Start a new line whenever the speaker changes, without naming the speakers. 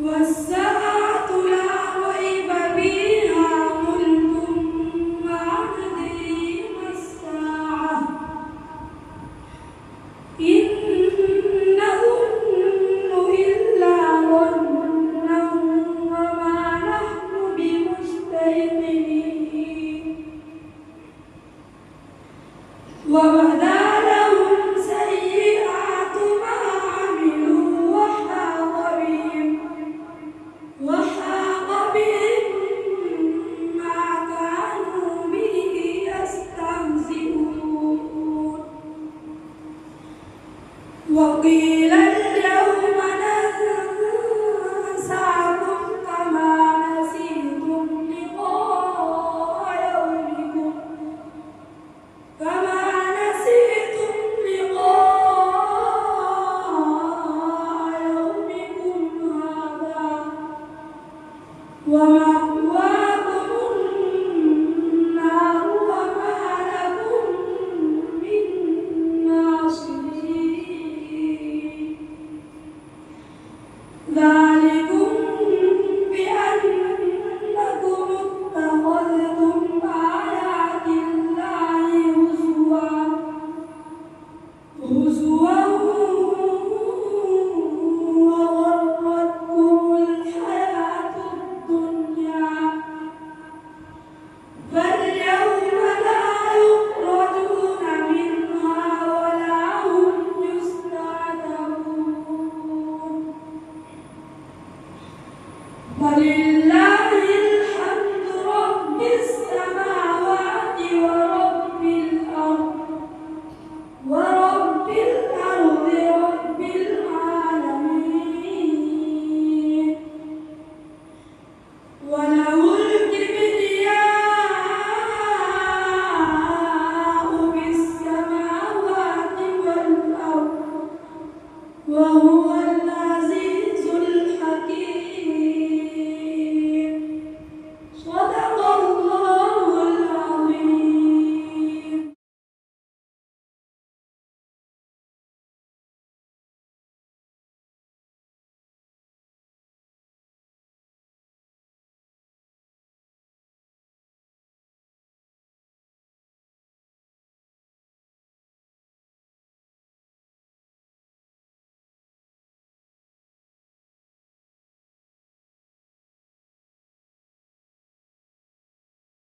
والساعة لا ريب فيها قلتم ما ندري ما الساعة إن نظن إلا ظنا وما نحن بمستيقنين وبدا لهم سيئات ما عملوا وحاق بهم ما كانوا به يستهزئون وقيل اليوم ننساكم كما نسيتم لقاء يومكم هذا ومأواكم النار وما لكم من ناصرين ذلكم بأنكم اتخذتم آيات الله هزوا وغرتكم الحياة الدنيا فاليوم لا يخرجون منها ولا هم يستعتبون